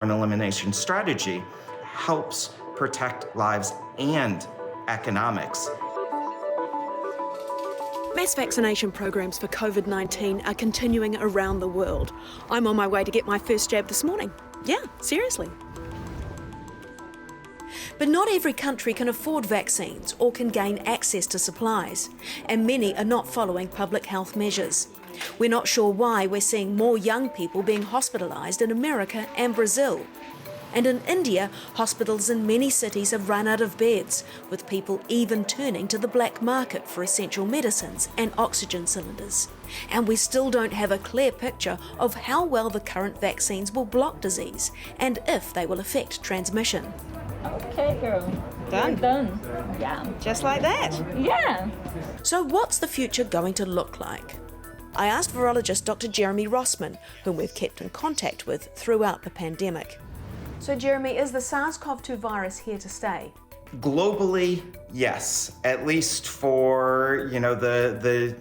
An elimination strategy helps protect lives and economics. Mass vaccination programs for COVID-19 are continuing around the world. I'm on my way to get my first jab this morning. Yeah, seriously. But not every country can afford vaccines or can gain access to supplies, and many are not following public health measures. We're not sure why we're seeing more young people being hospitalised in America and Brazil. And in India, hospitals in many cities have run out of beds, with people even turning to the black market for essential medicines and oxygen cylinders. And we still don't have a clear picture of how well the current vaccines will block disease and if they will affect transmission. Okay, girl. Done. We're done. Yeah. Just like that. Yeah. So what's the future going to look like? I asked virologist Dr. Jeremy Rossman, whom we've kept in contact with throughout the pandemic. So Jeremy, is the SARS-CoV-2 virus here to stay? Globally, yes, at least for the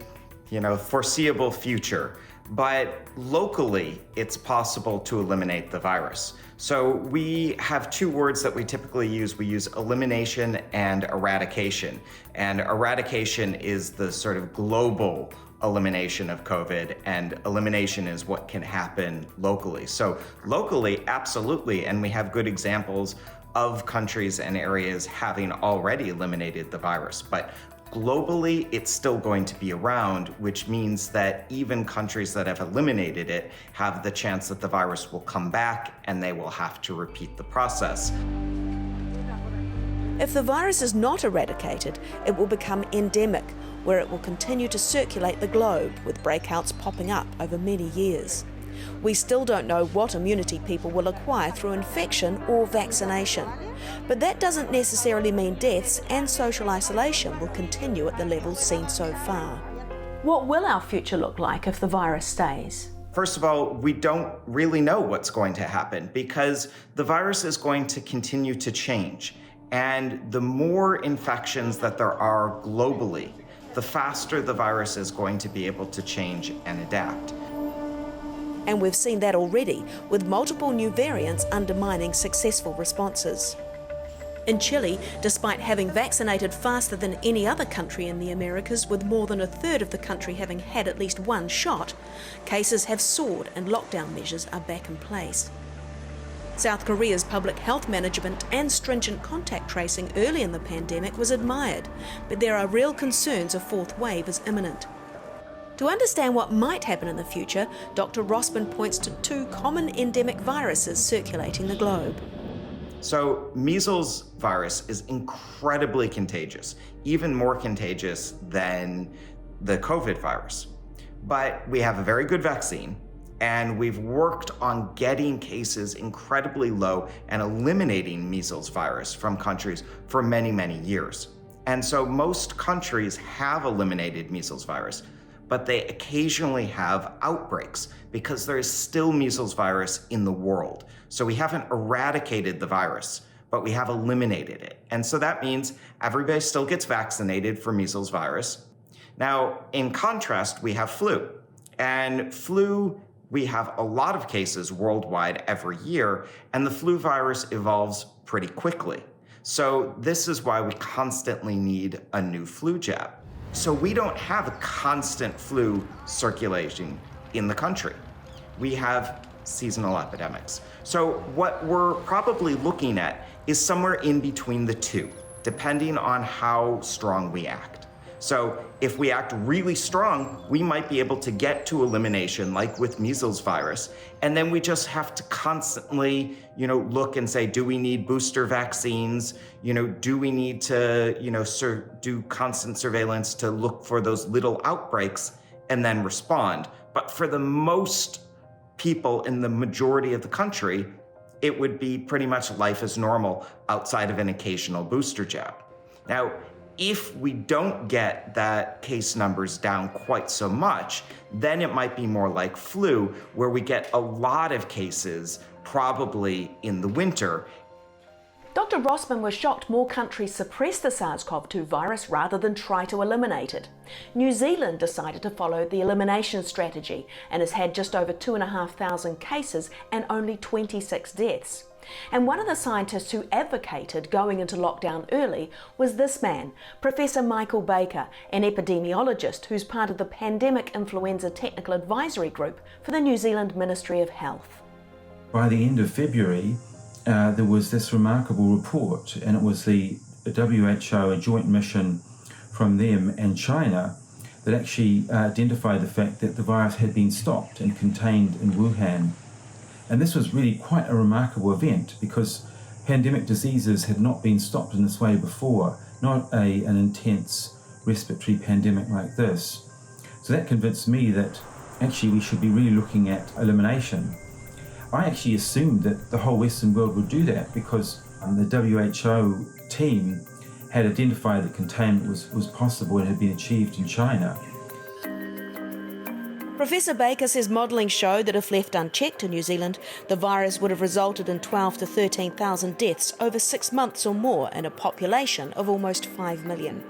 foreseeable future. But locally, it's possible to eliminate the virus. So we have two words that we typically use. We use elimination and eradication. And eradication is the sort of global elimination of COVID, and elimination is what can happen locally. So locally, absolutely, and we have good examples of countries and areas having already eliminated the virus. But globally, it's still going to be around, which means that even countries that have eliminated it have the chance that the virus will come back and they will have to repeat the process. If the virus is not eradicated, it will become endemic, where it will continue to circulate the globe, with breakouts popping up over many years. We still don't know what immunity people will acquire through infection or vaccination. But that doesn't necessarily mean deaths and social isolation will continue at the levels seen so far. What will our future look like if the virus stays? First of all, we don't really know what's going to happen because the virus is going to continue to change. And the more infections that there are globally, the faster the virus is going to be able to change and adapt. And we've seen that already, with multiple new variants undermining successful responses. In Chile, despite having vaccinated faster than any other country in the Americas, with more than a third of the country having had at least one shot, cases have soared and lockdown measures are back in place. South Korea's public health management and stringent contact tracing early in the pandemic was admired, but there are real concerns a fourth wave is imminent. To understand what might happen in the future, Dr. Rossman points to two common endemic viruses circulating the globe. So measles virus is incredibly contagious, even more contagious than the COVID virus. But we have a very good vaccine, and we've worked on getting cases incredibly low and eliminating measles virus from countries for many, many years. And so most countries have eliminated measles virus, but they occasionally have outbreaks because there is still measles virus in the world. So we haven't eradicated the virus, but we have eliminated it. And so that means everybody still gets vaccinated for measles virus. Now, in contrast, we have flu. And flu, we have a lot of cases worldwide every year, and the flu virus evolves pretty quickly. So this is why we constantly need a new flu jab. So we don't have a constant flu circulating in the country. We have seasonal epidemics. So what we're probably looking at is somewhere in between the two, depending on how strong we act. So if we act really strong, we might be able to get to elimination, like with measles virus, and then we just have to constantly, look and say, do we need booster vaccines? Do we need to, do constant surveillance to look for those little outbreaks and then respond? But for the most people in the majority of the country, it would be pretty much life as normal outside of an occasional booster jab. Now, if we don't get that case numbers down quite so much, then it might be more like flu, where we get a lot of cases probably in the winter. Dr. Rossman was shocked more countries suppressed the SARS-CoV-2 virus rather than try to eliminate it. New Zealand decided to follow the elimination strategy and has had just over 2,500 cases and only 26 deaths. And one of the scientists who advocated going into lockdown early was this man, Professor Michael Baker, an epidemiologist who's part of the Pandemic Influenza Technical Advisory Group for the New Zealand Ministry of Health. By the end of February, there was this remarkable report, and it was the WHO, a joint mission from them and China, that actually identified the fact that the virus had been stopped and contained in Wuhan. And this was really quite a remarkable event because pandemic diseases had not been stopped in this way before, not an intense respiratory pandemic like this. So that convinced me that actually we should be really looking at elimination. I actually assumed that the whole Western world would do that because the WHO team had identified that containment was possible and had been achieved in China. Professor Baker says modelling showed that if left unchecked in New Zealand, the virus would have resulted in 12,000 to 13,000 deaths over 6 months or more in a population of almost 5 million.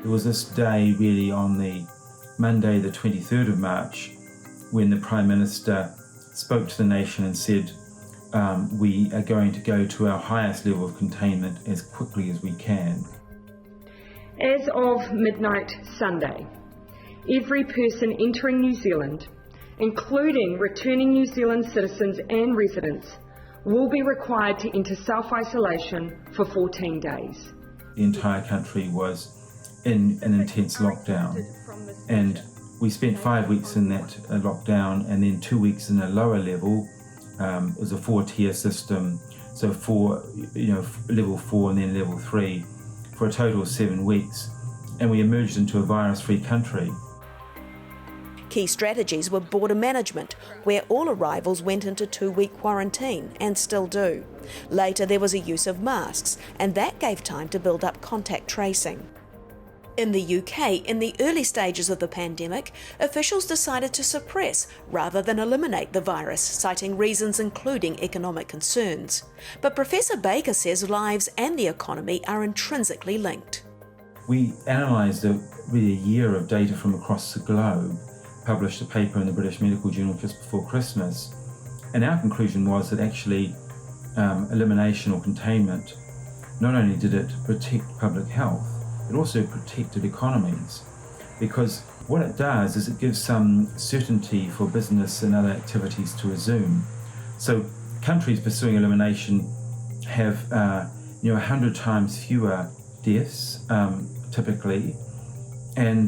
There was this day really on the Monday, the 23rd of March, when the Prime Minister spoke to the nation and said, we are going to go to our highest level of containment as quickly as we can. As of midnight Sunday, every person entering New Zealand, including returning New Zealand citizens and residents, will be required to enter self-isolation for 14 days. The entire country was in an intense lockdown, and we spent 5 weeks in that lockdown and then 2 weeks in a lower level. It was a 4-tier system, so level 4 and then level 3 for a total of 7 weeks. And we emerged into a virus-free country. Key strategies were border management, where all arrivals went into 2-week quarantine and still do. Later there was a use of masks, and that gave time to build up contact tracing. In the UK, in the early stages of the pandemic, officials decided to suppress rather than eliminate the virus, citing reasons including economic concerns. But Professor Baker says lives and the economy are intrinsically linked. We analysed really a year of data from across the globe, published a paper in the British Medical Journal just before Christmas, and our conclusion was that actually elimination or containment, not only did it protect public health, it also protected economies, because what it does is it gives some certainty for business and other activities to resume. So countries pursuing elimination have 100 times fewer deaths typically, and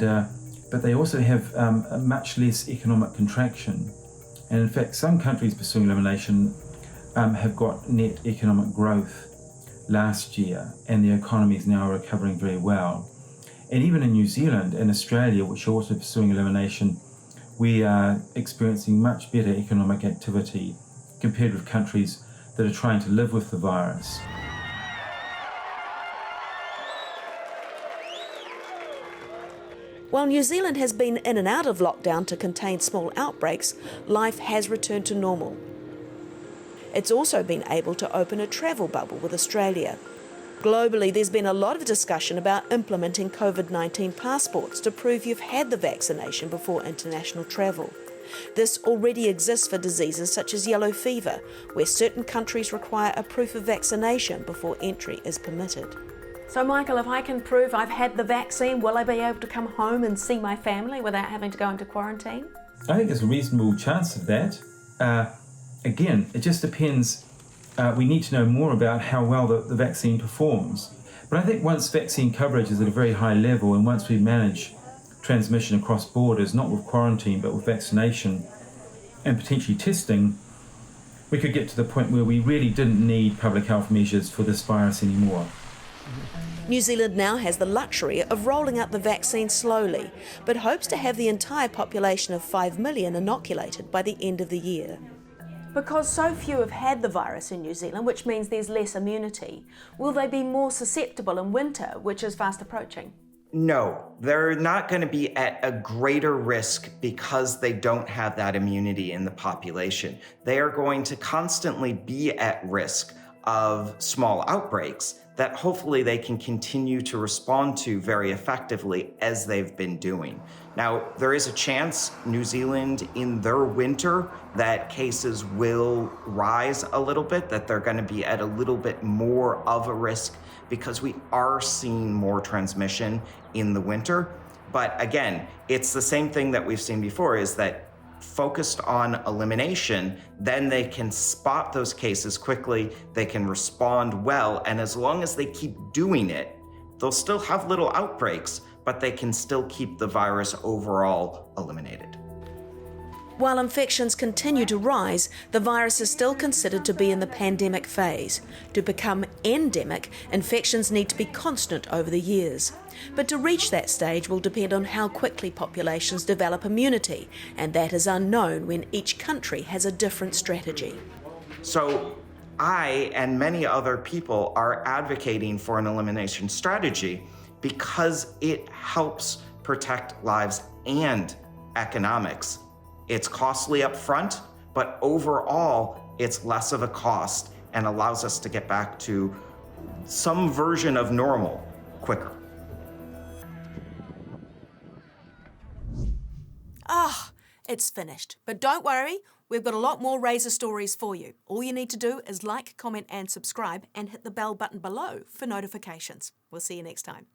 but they also have a much less economic contraction. And in fact, some countries pursuing elimination have got net economic growth last year, and the economy is now recovering very well. And even in New Zealand and Australia, which are also pursuing elimination, we are experiencing much better economic activity compared with countries that are trying to live with the virus. While New Zealand has been in and out of lockdown to contain small outbreaks, life has returned to normal. It's also been able to open a travel bubble with Australia. Globally, there's been a lot of discussion about implementing COVID-19 passports to prove you've had the vaccination before international travel. This already exists for diseases such as yellow fever, where certain countries require a proof of vaccination before entry is permitted. So Michael, if I can prove I've had the vaccine, will I be able to come home and see my family without having to go into quarantine? I think there's a reasonable chance of that. Again, it just depends. We need to know more about how well the vaccine performs. But I think once vaccine coverage is at a very high level, and once we manage transmission across borders, not with quarantine, but with vaccination and potentially testing, we could get to the point where we really didn't need public health measures for this virus anymore. New Zealand now has the luxury of rolling out the vaccine slowly, but hopes to have the entire population of 5 million inoculated by the end of the year. Because so few have had the virus in New Zealand, which means there's less immunity, will they be more susceptible in winter, which is fast approaching? No, they're not going to be at a greater risk because they don't have that immunity in the population. They are going to constantly be at risk of small outbreaks that hopefully they can continue to respond to very effectively as they've been doing. Now, there is a chance New Zealand in their winter that cases will rise a little bit, that they're going to be at a little bit more of a risk because we are seeing more transmission in the winter. But again, it's the same thing that we've seen before, is that focused on elimination, then they can spot those cases quickly, they can respond well, and as long as they keep doing it, they'll still have little outbreaks, but they can still keep the virus overall eliminated. While infections continue to rise, the virus is still considered to be in the pandemic phase. To become endemic, infections need to be constant over the years. But to reach that stage will depend on how quickly populations develop immunity, and that is unknown when each country has a different strategy. So I and many other people are advocating for an elimination strategy because it helps protect lives and economics. It's costly up front, but overall, it's less of a cost and allows us to get back to some version of normal quicker. It's finished. But don't worry, we've got a lot more Razor stories for you. All you need to do is like, comment and subscribe and hit the bell button below for notifications. We'll see you next time.